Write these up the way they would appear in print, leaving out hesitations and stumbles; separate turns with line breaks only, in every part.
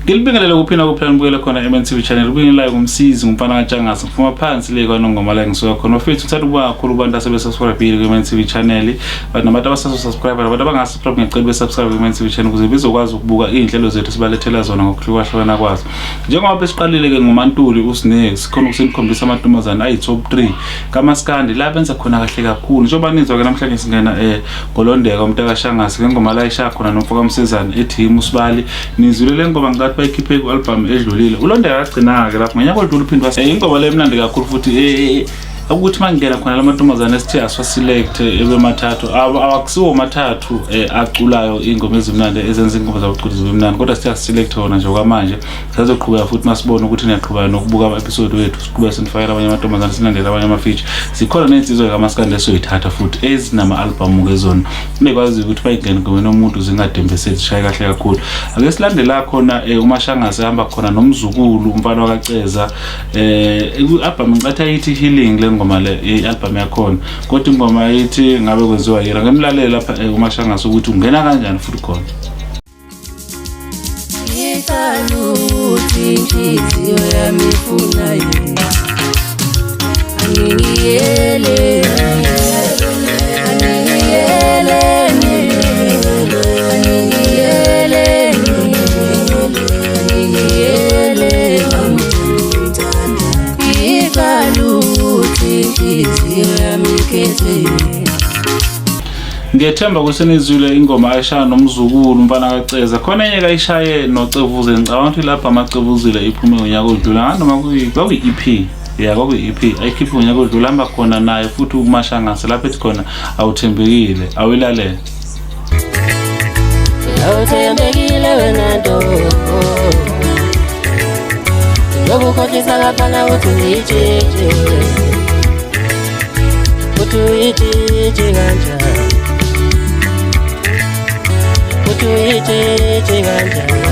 Ngilibingelela kuphina mbukela khona eMNTV channel ubingelela kumsizi ngumfana kaNtshangase ngifuma phansi le kwanongoma la ngisuka khona mfethu uthanda ukuba kakhulu abantu asebesubscribe kweMNTV channel nabantu abasubscribe nabantu abangasubscribe ngicela besubscribe kweMNTV channel ukuze bezokwazi ukubuka inhlelo zethu sibalethela zona ngokuhlukahlukana kwazo njengoba besiqalile ke ngoMantuli uSnake sikhona ukusenikhombisa amantombazana ayi top 3 kaMaskandi la benza khona kahle kakhulu njengoba nizwa ke namhlanje singena ngolondeka umntaka kaShangase ngengoma la isha khona nomfoka Msezane ethi Musibali nizwile le ngoma ngathi bayikhiphe ku-album edlulile ulondeka yagcina ke lapho ngonyaka odlula uphindwa ingoma le emnandi kakhulu futhi ukuthi mangena khona lamantombazana esithe aswa-select ebemathathu akusiwo mathathu aculayo ingoma ezimnandi ezenza ingoma zabuculo zibe mnandi kodwa sithe asiselect wona nje okwamanje sizoqhubeka futhi masibona ukuthi niyaqhubeka nokubuka ama-episode wethu siqhubeka sinifakela abanye amantombazana silandela abanye ama-feature sikhona nensizwa kaMaskandi esoyithatha futhi ezinama-album kezona nekwazi ukuthi bayingene ngomeni omuntu zingadembeseli zishaye kahle kakhulu ake silandela khona uMashangase ehamba khona nomzukulu umfana wakaceza i-album ngicathi ayithi Healing ngoma le i-album yakhona kodwa ingoma yithi ngabe kwenziwa yira ngemlalela lapha uMashangase ukuthi ungena kanjani futhi khona
ikaluthi inhliziyo yami ifuna yena angiyele
ngiyethemba kusenizwile ingoma ayishaya nomzukulu umfana kaceza khona enye kayishaye noCevuze ngicabanga ukuthi lapha amacevuzile iphume ngonyaka odlula nganoma kwakuyi-EP kwakuyi-EP ayikhiphe ngonyaka odlula hamba khona naye futhi uMashangase lapho ethi khona awuthembekile awilalele
awuthembekile wena ntombi yokukhohlisa kaphana uthi uyitshitshe uthi uyitshitshe kanjani uthi uyitshitshe kanjani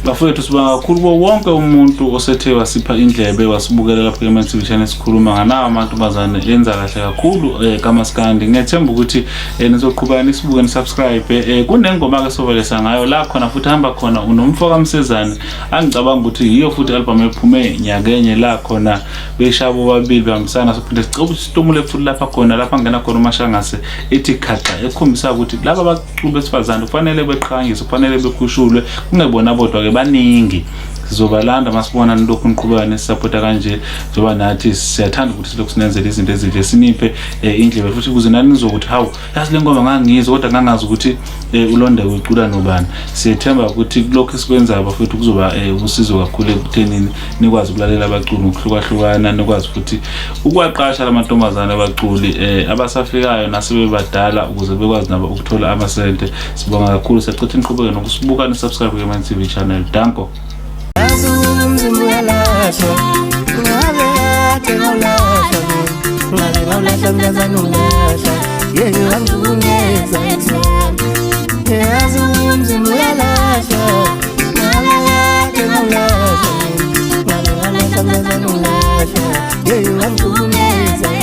bafowethu sibonga kakhulu kuwo wonke umuntu osethe wasipha indlebe wasibukela lapho kweMNTV channel sikhuluma nganawo amantombazane enza kahle kakhulu kaMaskandi ngiyethemba ukuthi nizoqhubeka nisibuke nisubscribe kunengoma ke sovelesa ngayo la khona futhi hamba khona unomfoka Msezane angicabanga ukuthi yiyo futhi album ephume nyakenye la khona beshabo babili bambisana sophinde sicela ukuthi sitomule futhi lapha khona lapha ngena khona uMashangase ethi khaqa ekhombisa ukuthi laba abaculi besifazane kufanele beqhanyiswe kufanele bekhushulwe kungebona bodwa ke baningi sizobalanda masibona lokhu niqhubeka nesupporta kanje njoba nathi siyathanda ukuthi silokhu sinenzele izinto ezinhle siniphe indlebe futhi ukuze nani nizokuthi hawu yazi le ngoma ngangizwa kodwa ngangazi ukuthi ulondeka ucula nobani siyethemba ukuthi lokho esikwenza bafethu kuzoba usizo kakhulu ekuthenini nikwazi ukulalela abaculi ngokuhlukahlukana nikwazi futhi ukwaqasha lamantombazane abaculi abasafikayo nasebebadala ukuze bekwazi nabo ukuthola amasente sibonga kakhulu siyacitha niqhubeke nokusibuka nisubscribe kweMNTV channel danko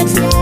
Yeah,